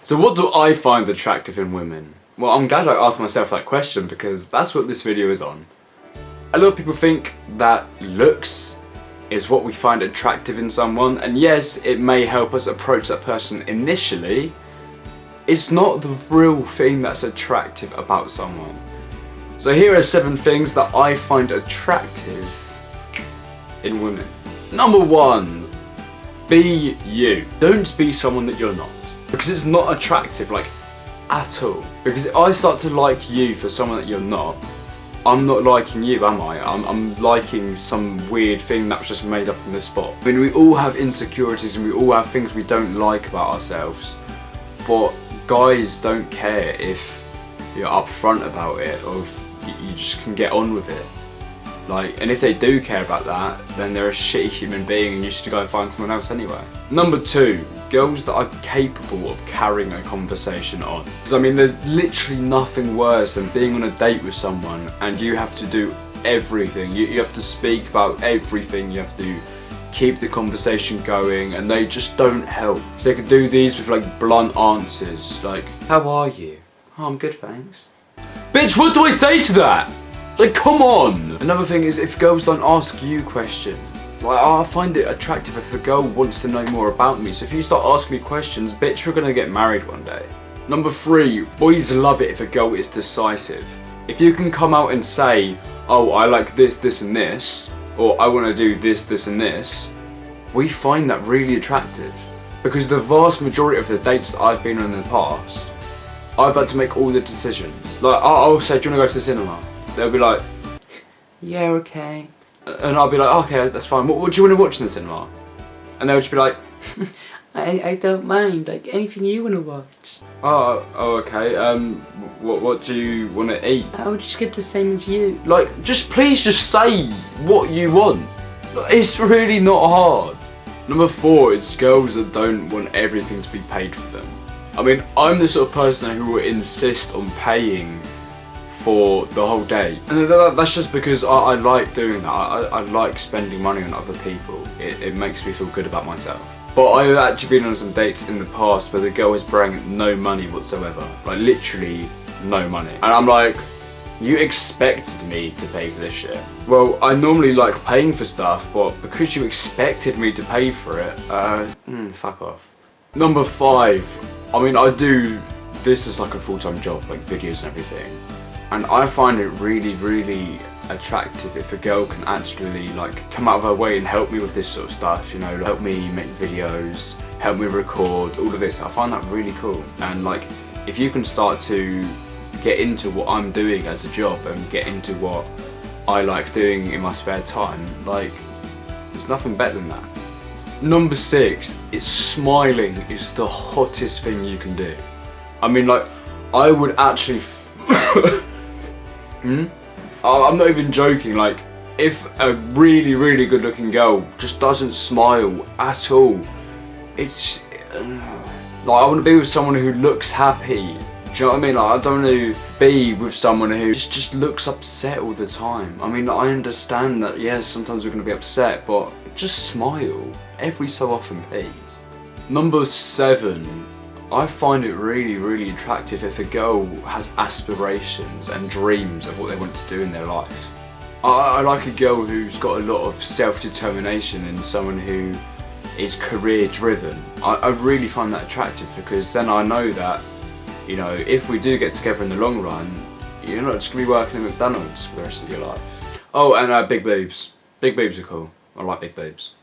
So what do I find attractive in women? Well, I'm glad I asked myself that question because that's what this video is on. A lot of people think that looks is what we find attractive in someone, and yes, it may help us approach that person initially. It's not the real thing that's attractive about someone. So here are 7 things that I find attractive in women. Number 1, be you. Don't be someone that you're not. Because it's not attractive, like, at all. Because if I start to like you for someone that you're not, I'm not liking you, am I? I'm liking some weird thing that was just made up on the spot. I mean, we all have insecurities and we all have things we don't like about ourselves. But guys don't care if you're upfront about it or if you just can get on with it. Like, and if they do care about that, then they're a shitty human being and you should go and find someone else anyway. Number 2, girls that are capable of carrying a conversation on. Because I mean, there's literally nothing worse than being on a date with someone and you have to do everything. You have to speak about everything, you have to keep the conversation going, and they just don't help. So they could do these with like blunt answers, like, how are you? Oh, I'm good, thanks. Bitch, what do I say to that? Like, come on! Another thing is if girls don't ask you questions. Like, I find it attractive if a girl wants to know more about me. So if you start asking me questions, bitch, we're gonna get married one day. Number 3, boys love it if a girl is decisive. If you can come out and say, oh, I like this, this and this, or I wanna do this, this and this, we find that really attractive. Because the vast majority of the dates that I've been on in the past, I've had to make all the decisions. Like, I'll say, do you wanna go to the cinema? They'll be like, yeah, okay. And I'll be like, okay, that's fine. What do you want to watch in the cinema? And they'll just be like, I don't mind, like anything you want to watch. Oh, okay. What do you want to eat? I'll just get the same as you. Like, please just say what you want. It's really not hard. Number 4 is girls that don't want everything to be paid for them. I mean, I'm the sort of person who will insist on paying for the whole day, and that's just because I like doing that. I like spending money on other people. It makes me feel good about myself. But I've actually been on some dates in the past where the girl is bringing no money whatsoever, like literally no money, and I'm like, you expected me to pay for this shit. Well, I normally like paying for stuff, but because you expected me to pay for it, fuck off. Number 5, I mean, I do this as like a full-time job, like videos and everything. And I find it really, really attractive if a girl can actually like come out of her way and help me with this sort of stuff, you know, help me make videos, help me record, all of this. I find that really cool. And like, if you can start to get into what I'm doing as a job and get into what I like doing in my spare time, like, there's nothing better than that. Number 6 is smiling is the hottest thing you can do. I mean, like, I would actually I'm not even joking, like, if a really, really good looking girl just doesn't smile at all, it's, like, I want to be with someone who looks happy. Do you know what I mean? Like, I don't want to be with someone who just looks upset all the time. I mean, I understand that, yes, sometimes we're going to be upset, but just smile every so often, please. Number 7. I find it really, really attractive if a girl has aspirations and dreams of what they want to do in their life. I like a girl who's got a lot of self-determination and someone who is career-driven. I really find that attractive because then I know that, you know, if we do get together in the long run, you're not just going to be working at McDonald's for the rest of your life. Oh, and big boobs. Big boobs are cool. I like big boobs.